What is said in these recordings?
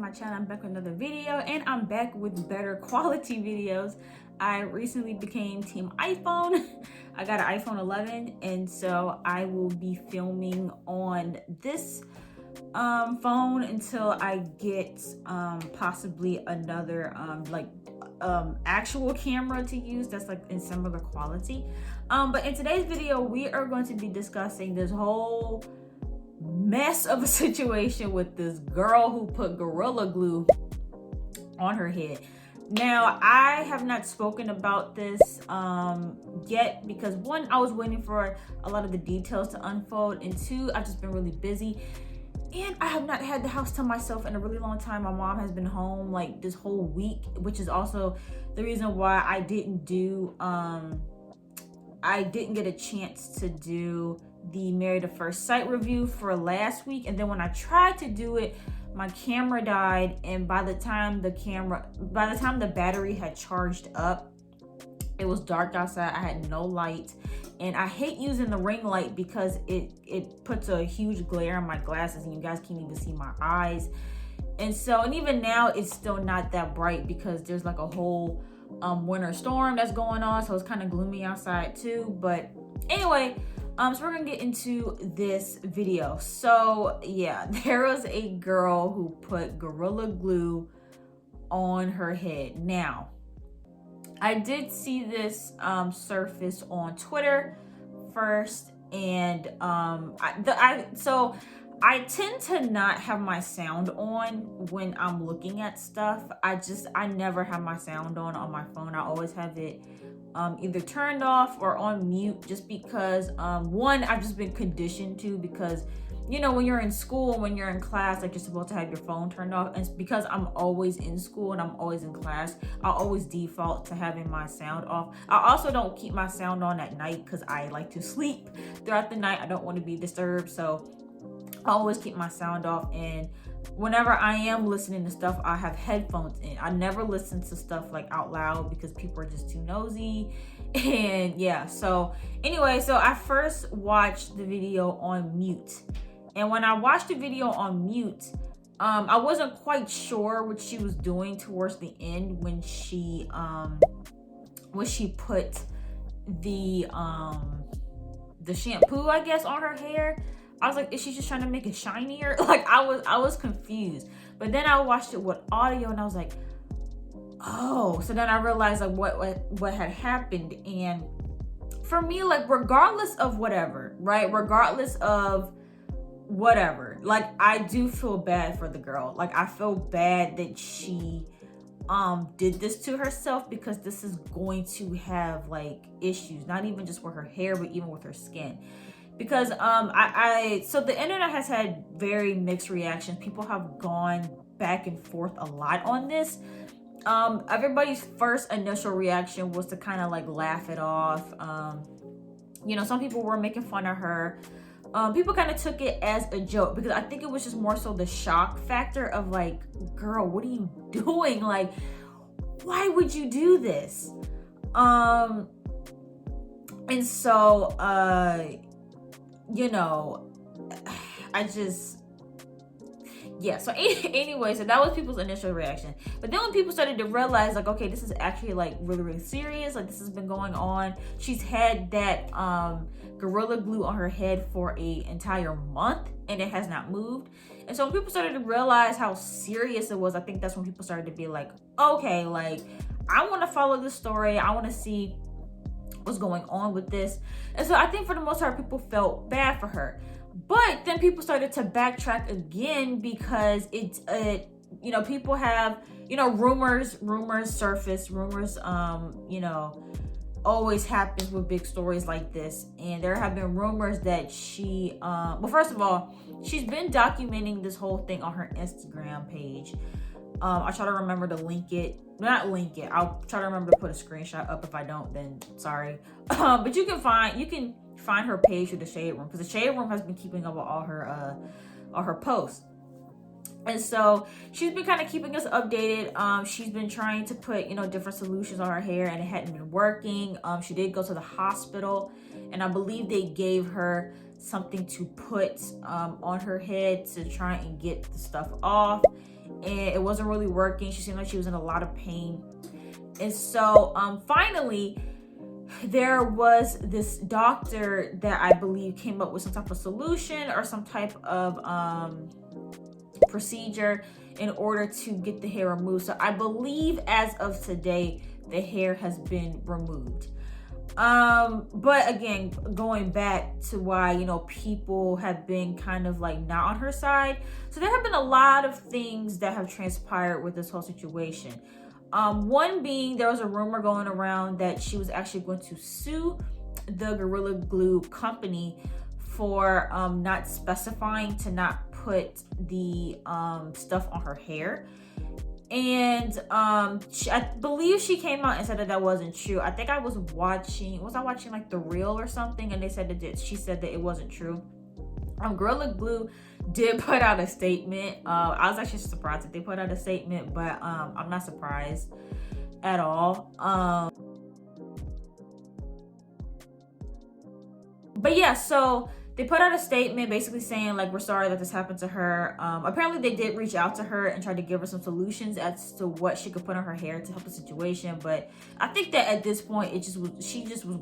my channel. I'm back with another video, and I'm back with better quality videos. I recently became team iPhone. I got an iPhone 11, and so I will be filming on this phone until I get possibly another actual camera to use that's like in similar quality. But in today's video, we are going to be discussing this whole mess of a situation with this girl who put Gorilla Glue on her head. Now, I have not spoken about this yet because one, I was waiting for a lot of the details to unfold, and two, I've just been really busy and I have not had the house to myself in a really long time. My mom has been home like this whole week, which is also the reason why I didn't get a chance to do the Married at First Sight review for last week. And then when I tried to do it, my camera died, and by the time the battery had charged up, it was dark outside. I had no light, and I hate using the ring light because it puts a huge glare on my glasses and you guys can't even see my eyes. And even now it's still not that bright because there's like a whole winter storm that's going on, so it's kind of gloomy outside too. But anyway, so we're gonna get into this video. So yeah, there was a girl who put Gorilla Glue on her head. Now, I did see this surface on Twitter first, and I tend to not have my sound on when I'm looking at stuff. I never have my sound on my phone. I always have it either turned off or on mute, just because one, I've just been conditioned to, because you know, when you're in school, when you're in class, like, you're supposed to have your phone turned off. And because I'm always in school and I'm always in class, I always default to having my sound off. I also don't keep my sound on at night because I like to sleep throughout the night. I don't want to be disturbed, so I always keep my sound off. And whenever I am listening to stuff, I have headphones in. I never listen to stuff like out loud because people are just too nosy. And yeah, so anyway, so I first watched the video on mute. And when I watched the video on mute, I wasn't quite sure what she was doing towards the end when she put the shampoo, I guess, on her hair. I was like, is she just trying to make it shinier? Like, I was confused. But then I watched it with audio and I was like, oh. So then I realized like what had happened. And for me, like, regardless of whatever, right? Regardless of whatever, like, I do feel bad for the girl. Like, I feel bad that she did this to herself, because this is going to have like issues, not even just with her hair, but even with her skin. Because so the internet has had very mixed reactions. People have gone back and forth a lot on this. Everybody's first initial reaction was to kind of like laugh it off. You know, some people were making fun of her. People kind of took it as a joke, because I think it was just more so the shock factor of like, girl, what are you doing? Like, why would you do this? And so, you know, so anyway, so that was people's initial reaction. But then when people started to realize, like, okay, this is actually like really, really serious, like, this has been going on. She's had that Gorilla Glue on her head for an entire month and it has not moved. And so when people started to realize how serious it was, I think that's when people started to be like, okay, like, I want to follow this story. I want to see what's going on with this. And so I think for the most part, people felt bad for her. But then people started to backtrack again, because it's you know, people have, you know, rumors surface. Rumors you know, always happens with big stories like this. And there have been rumors that she well, first of all, she's been documenting this whole thing on her Instagram page. I'll try to remember to I'll try to remember to put a screenshot up. If I don't, then sorry. But you can find her page through the Shade Room, because the Shade Room has been keeping up with all her posts. And so she's been kind of keeping us updated. She's been trying to put, you know, different solutions on her hair, and it hadn't been working. She did go to the hospital, and I believe they gave her something to put on her head to try and get the stuff off. and it wasn't really working. She seemed like she was in a lot of pain. And so finally, there was this doctor that I believe came up with some type of solution or some type of procedure in order to get the hair removed. So I believe as of today, the hair has been removed. But again, going back to why, you know, people have been kind of like not on her side. So there have been a lot of things that have transpired with this whole situation. One being, there was a rumor going around that she was actually going to sue the Gorilla Glue company for not specifying to not put the stuff on her hair. And I believe she came out and said that that wasn't true. I think I was watching like The Real or something, and they said that she said that it wasn't true. Gorilla Glue did put out a statement. I was actually surprised that they put out a statement, but I'm not surprised at all. But yeah, so they put out a statement basically saying like, we're sorry that this happened to her. Apparently they did reach out to her and try to give her some solutions as to what she could put on her hair to help the situation. But I think that at this point, she just was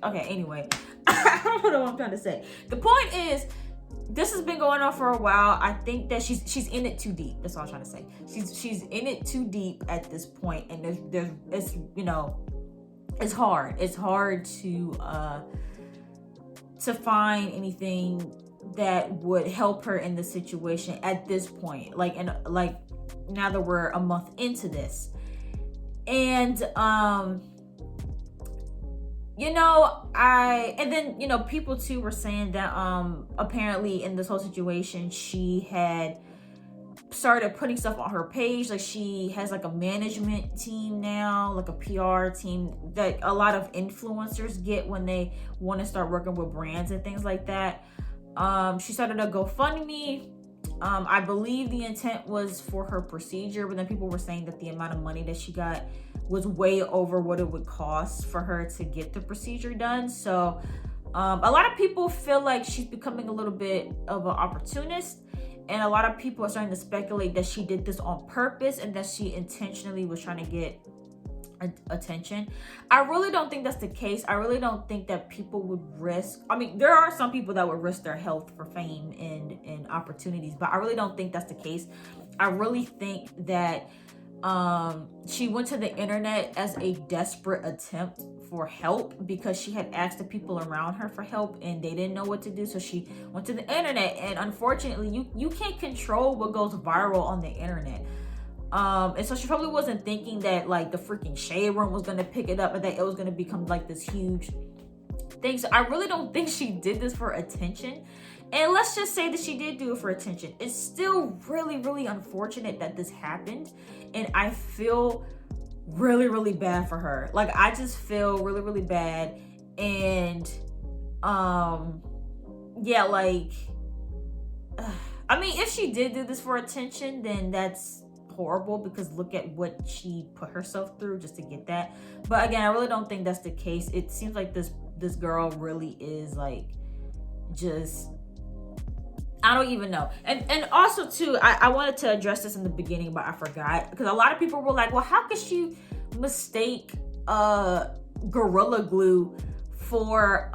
okay, anyway. I don't know what I'm trying to say. The point is, this has been going on for a while. I think that she's in it too deep. That's all I'm trying to say. She's in it too deep at this point, and it's you know, it's hard. It's hard to find anything that would help her in the situation at this point. Like, and like now that we're a month into this, and you know, and then, you know, people too were saying that apparently in this whole situation, she had started putting stuff on her page. Like, she has like a management team now, like a PR team that a lot of influencers get when they want to start working with brands and things like that. She started a GoFundMe. I believe the intent was for her procedure, but then people were saying that the amount of money that she got was way over what it would cost for her to get the procedure done. So a lot of people feel like she's becoming a little bit of an opportunist, and a lot of people are starting to speculate that she did this on purpose and that she intentionally was trying to get attention. I really don't think that's the case. I really don't think that people would risk, I mean, there are some people that would risk their health for fame and opportunities, but I really don't think that's the case. I really think that she went to the internet as a desperate attempt for help because she had asked the people around her for help and they didn't know what to do. So she went to the internet, and unfortunately you can't control what goes viral on the internet. And so she probably wasn't thinking that like the freaking Shade Room was gonna pick it up and that it was gonna become like this huge thing. So I really don't think she did this for attention. And let's just say that she did do it for attention. It's still really, really unfortunate that this happened. And I feel really, really bad for her. Like, I just feel really, really bad. And yeah, like, I mean, if she did do this for attention, then that's horrible, because look at what she put herself through just to get that. But again, I really don't think that's the case. It seems like this girl really is like, just, I don't even know. And also too, I wanted to address this in the beginning, but I forgot, because a lot of people were like, well, how could she mistake Gorilla Glue for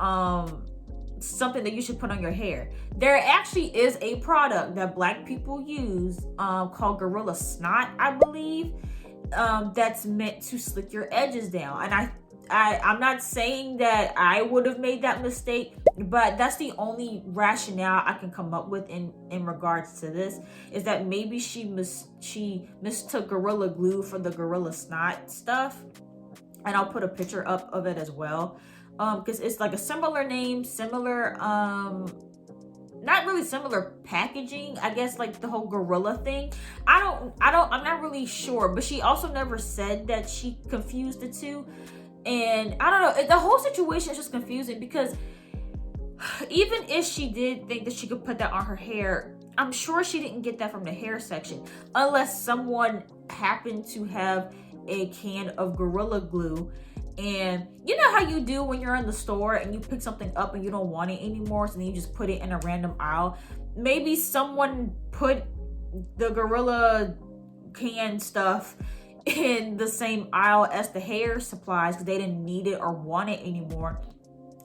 something that you should put on your hair? There actually is a product that Black people use called Gorilla Snot, I believe, that's meant to slick your edges down. And I'm not saying that I would have made that mistake, but that's the only rationale I can come up with in regards to this, is that maybe she mistook Gorilla Glue for the Gorilla Snot stuff. And I'll put a picture up of it as well, because it's like a similar name, similar not really similar packaging, I guess, like the whole gorilla thing. I'm not really sure, but she also never said that she confused the two. And I don't know, the whole situation is just confusing, because even if she did think that she could put that on her hair, I'm sure she didn't get that from the hair section, unless someone happened to have a can of Gorilla Glue And you know how you do when you're in the store and you pick something up and you don't want it anymore, so then you just put it in a random aisle. Maybe someone put the Gorilla canned stuff in the same aisle as the hair supplies because they didn't need it or want it anymore.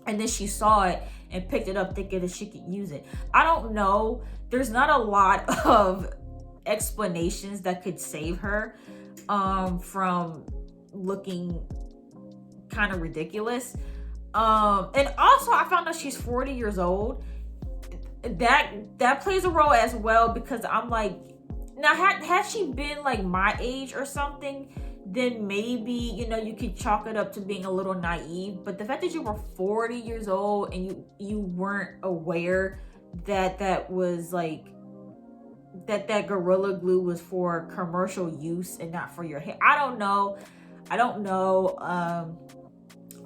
And then she saw it and picked it up thinking that she could use it. I don't know. There's not a lot of explanations that could save her from looking kind of ridiculous. And also I found out she's 40 years old. That plays a role as well, because I'm like, now had she been like my age or something, then maybe, you know, you could chalk it up to being a little naive. But the fact that you were 40 years old and you weren't aware that was like that Gorilla Glue was for commercial use and not for your hair. I don't know.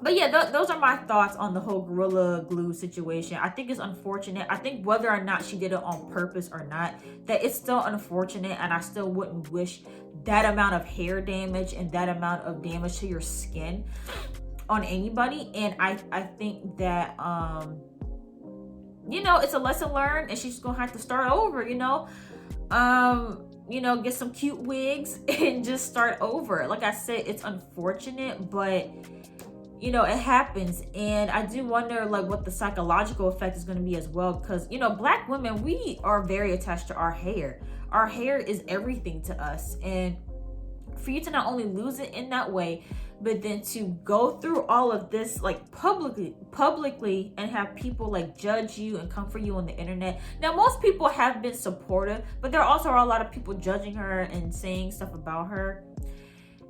But yeah, those are my thoughts on the whole Gorilla Glue situation. I think it's unfortunate. I think whether or not she did it on purpose or not, that it's still unfortunate, and I still wouldn't wish that amount of hair damage and that amount of damage to your skin on anybody. And I think that you know, it's a lesson learned, and she's gonna have to start over, you know, get some cute wigs and just start over. Like I said, it's unfortunate, but you know, it happens. And I do wonder like what the psychological effect is going to be as well, because you know, Black women, we are very attached to our hair. Our hair is everything to us, and for you to not only lose it in that way, but then to go through all of this like publicly and have people like judge you and come for you on the internet. Now, most people have been supportive, but there also are a lot of people judging her and saying stuff about her.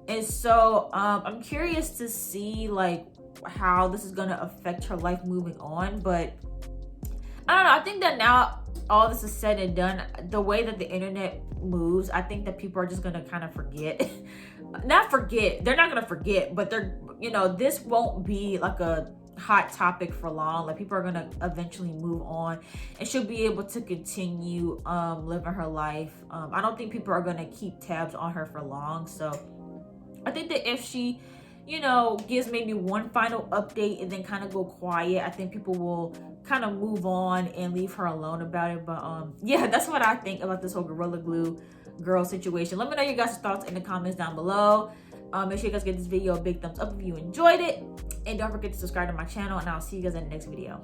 And so I'm curious to see like how this is going to affect her life moving on. But I don't know. I think that now all this is said and done, the way that the internet moves, I think that people are just going to kind of forget. Not forget. They're not going to forget, but they're, you know, this won't be like a hot topic for long. Like, people are going to eventually move on, and she'll be able to continue living her life. I don't think people are going to keep tabs on her for long. So I think that if she, you know, gives maybe one final update and then kind of go quiet, I think people will kind of move on and leave her alone about it. But yeah, that's what I think about this whole Gorilla Glue girl situation. Let me know your guys' thoughts in the comments down below. Make sure you guys give this video a big thumbs up if you enjoyed it, and don't forget to subscribe to my channel, and I'll see you guys in the next video.